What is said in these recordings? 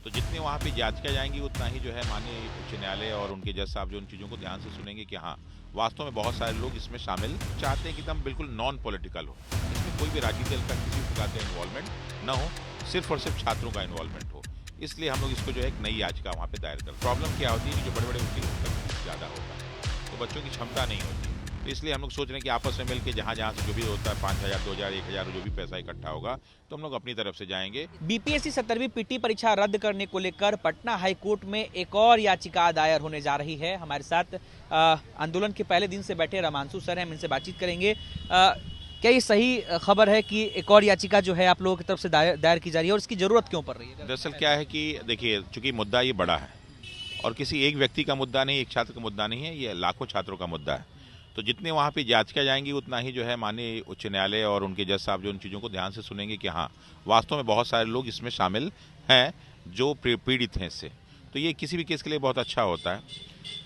तो जितने वहाँ पे याचिका जाएंगी उतना ही जो है माननीय उच्च न्यायालय और उनके जज साहब जो उन चीज़ों को ध्यान से सुनेंगे कि हाँ, वास्तव में बहुत सारे लोग इसमें शामिल चाहते हैं कि एकदम बिल्कुल नॉन पॉलिटिकल हो, इसमें कोई भी राजनीति दल का किसी भी प्रकार का इन्वॉल्वमेंट न हो, सिर्फ और सिर्फ छात्रों का इन्वॉल्वमेंट हो। इसलिए हम लोग इसको जो है एक नई याचिका वहाँ पे दायर कर। प्रॉब्लम क्या होती है कि जो बड़े बड़े वकील उनका फीस ज़्यादा होता है, तो बच्चों की क्षमता नहीं होती। तो इसलिए हम लोग सोच रहे हैं कि आपस में मिलकर जहाँ जहाँ से जो भी होता है 5,000, 2,000, 1,000 जो भी पैसा इकट्ठा होगा तो हम लोग अपनी तरफ से जाएंगे। बीपीएससी 17वीं पीटी परीक्षा रद्द करने को लेकर पटना हाईकोर्ट में एक और याचिका दायर होने जा रही है। हमारे साथ आंदोलन के पहले दिन से बैठे रमांशु सर हैं, हम इनसे बातचीत करेंगे। क्या ये सही खबर है कि एक और याचिका जो है आप लोगों की तरफ से दायर की जा रही है और इसकी जरूरत क्यों पड़ रही है? दरअसल क्या है कि देखिए, चूंकि मुद्दा ये बड़ा है और किसी एक व्यक्ति का मुद्दा नहीं, एक छात्र का मुद्दा नहीं है, ये लाखों छात्रों का मुद्दा है। तो जितने वहाँ पे याचिका जाएंगी उतना ही जो है माननीय उच्च न्यायालय और उनके जज साहब जो उन चीज़ों को ध्यान से सुनेंगे कि हाँ, वास्तव में बहुत सारे लोग इसमें शामिल हैं जो पीड़ित हैं इससे। तो ये किसी भी केस के लिए बहुत अच्छा होता है,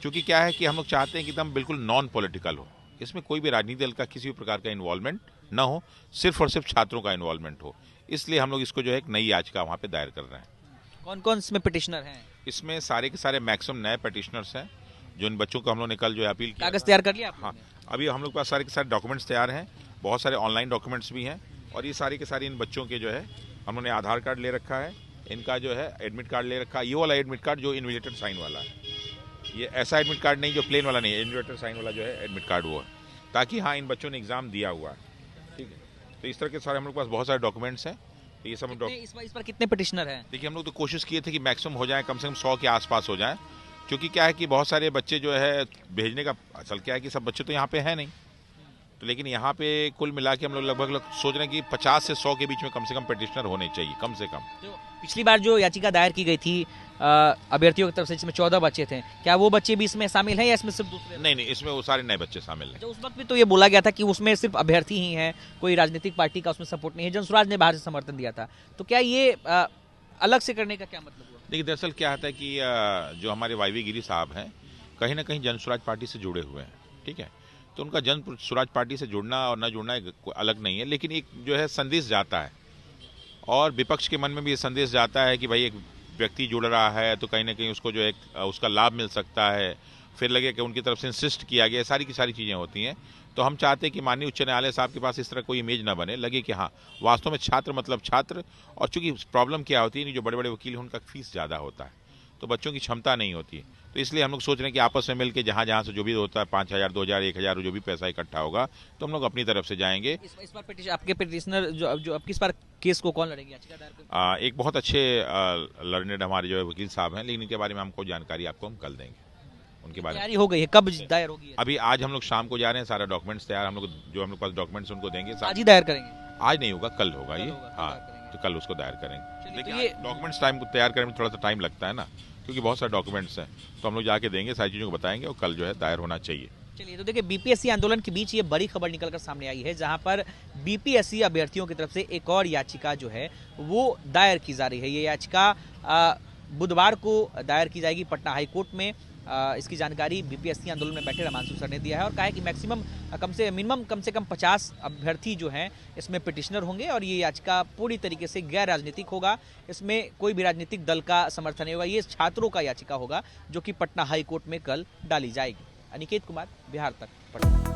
क्योंकि क्या है कि हम लोग चाहते हैं कि एकदम बिल्कुल नॉन पॉलिटिकल हो, इसमें कोई भी राजनीति दल का किसी भी प्रकार का इन्वॉल्वमेंट न हो, सिर्फ और सिर्फ छात्रों का इन्वॉल्वमेंट हो। इसलिए हम लोग इसको जो है एक नई याचिका वहाँ पे दायर कर रहे हैं। कौन कौन इसमें पिटिशनर हैं? इसमें सारे के सारे मैक्सिमम नए पिटिशनर्स हैं, जो इन बच्चों को हम लोग ने कल जो है अपील किया। कागज तैयार कर लिया आपने? हाँ, अभी हम लोग के पास सारे के सारे डॉक्यूमेंट्स तैयार हैं, बहुत सारे ऑनलाइन डॉक्यूमेंट्स भी हैं, और ये सारे के सारे इन बच्चों के जो है हम लोगों ने आधार कार्ड ले रखा है, इनका जो है एडमिट कार्ड ले रखा है। ये वाला एडमिट कार्ड जो इन्विजिलेटर साइन वाला है, ये ऐसा एडमिट कार्ड नहीं जो प्लेन वाला नहीं है, इन्विजिलेटर साइन वाला जो है एडमिट कार्ड वो है, ताकि हाँ इन बच्चों ने एग्जाम दिया हुआ है। ठीक है, तो इस तरह के सारे हम लोग के पास बहुत सारे डॉक्यूमेंट्स हैं। तो ये सब इस पर कितने पिटिशनर हैं? देखिए, हम लोग तो कोशिश किए थे कि मैक्सिमम हो जाए, कम से कम 100 के आसपास हो जाए, क्योंकि क्या है कि बहुत सारे बच्चे जो है भेजने का असल क्या है कि सब बच्चे तो यहाँ पे हैं नहीं, तो लेकिन यहाँ पे कुल मिला के हम लोग लगभग सोच रहे हैं कि 50 से 100 के बीच में कम से कम पिटिशनर होने चाहिए, कम से कम। तो पिछली बार जो याचिका दायर की गई थी अभ्यर्थियों की तरफ से, जिसमें 14 बच्चे थे, क्या वो बच्चे भी इसमें शामिल हैं या इसमें सिर्फ दूसरे? नहीं, इसमें वो सारे नए बच्चे शामिल हैं। तो उस वक्त भी तो ये बोला गया था कि उसमें सिर्फ अभ्यर्थी ही हैं, कोई राजनीतिक पार्टी का उसमें सपोर्ट नहीं है, जनसुराज ने बाहर से समर्थन दिया था। तो क्या ये अलग से करने का क्या मतलब हुआ? देखिए, दरअसल क्या होता है कि जो हमारे वाईवी गिरी साहब हैं, कहीं ना कहीं जनसुराज पार्टी से जुड़े हुए हैं। ठीक है, तो उनका जन स्वराज पार्टी से जुड़ना और न जुड़ना अलग नहीं है, लेकिन एक जो है संदेश जाता है, और विपक्ष के मन में भी ये संदेश जाता है कि भाई एक व्यक्ति जुड़ रहा है तो कहीं ना कहीं उसको जो है उसका लाभ मिल सकता है, फिर लगे कि उनकी तरफ से इंसिस्ट किया गया, सारी की सारी चीज़ें होती हैं। तो हम चाहते हैं कि माननीय उच्च न्यायालय साहब के पास इस तरह कोई इमेज ना बने, लगे कि हाँ वास्तव में छात्र मतलब छात्र। और चूंकि प्रॉब्लम क्या होती है, जो बड़े बड़े वकील हैं उनका फीस ज़्यादा होता है, तो बच्चों की क्षमता नहीं होती है। तो इसलिए हम लोग सोच रहे हैं कि आपस में मिलकर जहाँ जहाँ से जो भी होता है 5,000, 2,000, 1,000 जो भी पैसा इकट्ठा होगा तो हम लोग अपनी तरफ से जाएंगे। इस बार आपके पिटिशनर जो अब किस बार केस को कौन लड़ेंगे? एक बहुत अच्छे लर्नेड हमारे जो है वकील साहब हैं, लेकिन इनके बारे में हमको जानकारी आपको हम कल देंगे। उनके बारे में तैयारी हो गई है, कब दायर होगी? अभी आज हम लोग शाम को जा रहे हैं, सारा डॉक्यूमेंट्स तैयार, हम लोग जो हम लोग पास डॉक्यूमेंट्स उनको देंगे। आज ही दायर करेंगे? आज नहीं होगा, कल होगा ये। हाँ, तो कल उसको दायर करेंगे। लेकिन ये डॉक्यूमेंट्स टाइम तैयार करने में थोड़ा सा टाइम लगता है ना, क्योंकि बहुत सारे डॉक्यूमेंट्स हैं, तो हम लोग जाके देंगे, सारी चीज़ों को बताएंगे और कल जो है दायर होना चाहिए। चलिए, तो देखिए, बीपीएससी आंदोलन के बीच ये बड़ी खबर निकलकर सामने आई है, जहां पर बीपीएससी अभ्यर्थियों की तरफ से एक और याचिका जो है वो दायर की जा रही है। ये याचिका बुधवार को दायर की जाएगी पटना हाईकोर्ट में। इसकी जानकारी बीपीएससी आंदोलन में बैठे रमांशु सर ने दिया है और कहा है कि मिनिमम कम से कम 50 अभ्यर्थी जो हैं इसमें पिटिशनर होंगे, और ये याचिका पूरी तरीके से गैर राजनीतिक होगा। इसमें कोई भी राजनीतिक दल का समर्थन नहीं होगा, ये छात्रों का याचिका होगा जो कि पटना हाईकोर्ट में कल डाली जाएगी। अनिकेत कुमार, बिहार तक, पटना।